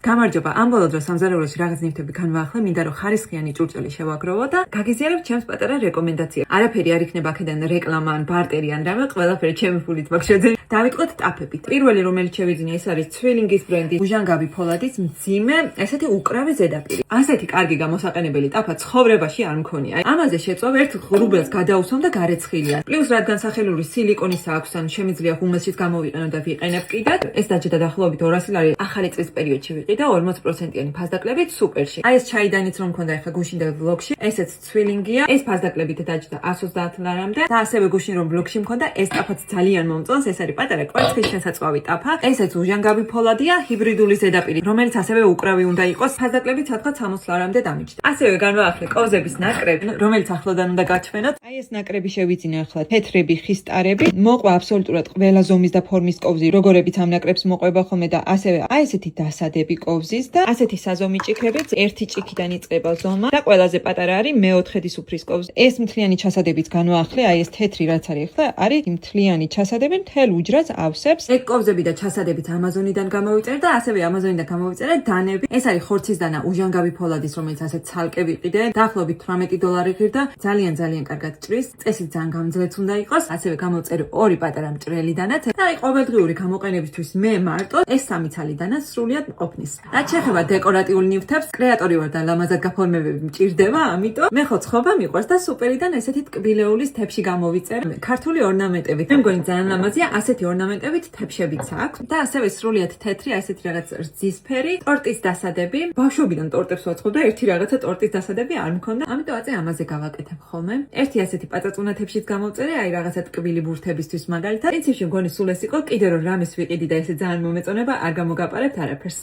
გამარჯობა, ამ ბოლო დროს სამზარეულოში რაღაც ნივთები განვაახლე, მინდა რომ ხარისხიანი ჭურჭელი შევაგროვო და გაგიზიარებ ჩემს პატარა რეკომენდაცია. არაფერი არ იქნება აქედან რეკლამა ან ბარტერი ან რაღაც, ყველაფერი ჩემი ფულით მაქვს. დავიწყოთ ტაფებით. პირველი რომელიც შევიძინე, ეს არის Twilingis ბრენდის უჟანგავი ფოლადის მძიმე, ესეთი უკრავი ზედაპირი. ასეთი კარგი გამოსაყენებელი ტაფა ცხოვრებაში არ მქონია. ამაზე შეწვავ ერთ ღრუბელს გადაუსვამ და გარეცხილია. პლუს რადგან სახელური სილიკონის აქვს, ან შემიძლია ჰუმუსით გამოვიყენო და ვიყენებ კიდევ. ეს დაჯდა დაახლოებით 200 ლარი ახალი წლის პერიოდში ვიყიდე და 40%-იანი ფასდაკლებით სუპერში. აი ეს ჩაიდანიც რომ მქონდა ახლა გუშინ და ვლოგში, ესეც Twilingია. ეს ფასდაკლებით დაჯდა 130 ლარამდე და ასევე გუშინ რომ ვლოგში მქონდა, ეს ტაფაც ძალიან მომწონს, ეს არის პატარა კვერცხის შესაწყავი ტაფა. ესეც უჟანგავი ფოლადია, ჰიბრიდული ზედაპირი, რომელიც ასევე უკრავი უნდა იყოს. ფასდაკლებით სადღაც 60 ლარამდე დამიჯდა. ასევე განვაახლე კოვზების ნაკრები, რომელიც ახლოდან უნდა გაჩვენოთ. აი ეს ნაკრები შევიძინე ახლა თეთრები, ხის ტარები. მოყვა აბსოლუტურად ყველა ზომის და ფორმის კოვზი, როგორებიც ამ ნაკრებს მოყვება ხოლმე და ასევე აი ესეთი დასადები კოვზის და ასეთი საზომი ჭიქრებიც ერთი ჭიქიდან იწყება ზომა და ყველაზე პატარა არის მეოთხედი სუფრის კოვზი. ეს მთლიანი ჩასადებიც განვაახლე, აი ეს თეთრი რაც არის ახლა, არის მთლიანი ჩასადები, მთელ უჯრას ავსებს. ეგ კოვზები და ჩასადებიც ამაზონიდან გამოვიწერე და ასევე ამაზონიდან გამოვიწერე დანები. ეს არის ხორცის დანა უჟანგავი ფოლადის, რომელიც ასე ცალკე ვიყიდე. დაახლოებით 18 დოლარი ღირდა, ძალიან კარგად ჭრის. წესით ძალიან გამძლეც უნდა იყოს. ასევე გამოვწერე ორი პატარა მჭრელი დანაც. და აი ყოველდღიური გამოყენებისთვის მე მარტო ეს სამი ცალი დანა სრულიად მყოფნის. რაც შეეხება დეკორატიულ ნივთებს, კრეატორი ვარ და ლამაზად გაფორმებები მჭირდება, ამიტომ მე ხო ცხობა მიყვარს და სუპერიდან ესეთი ტკბილეულის თეფში გამოვიწერე ქართული ორნამენტებით. მე მგონი ძალიან ლამაზია, ასეთი ორნამენტებით თეფშებიც აქვს და ასევე სრულიად თეთრი, ასეთი რაღაც რძისფერი ტორტის დასადები. ბავშვობიდან ტორტებს ვაწყობ და ერთი რაღაცა ტორტის დასადები არ მქონდა, ამიტომ აწე ამაზე გავაკეთებ ხოლმე. ერთი ასეთი პაწაწუნა თეფშიც გამოვწერე, აი რაღაცა ტკბილი ბურთებისთვის მაგალითად. პრინციპში მგონი სულ ეს იყო, კიდე რომ რამეს ვიყიდი და ესე ძალიან მომეწონება, არ გამოგაპარებთ არაფერს.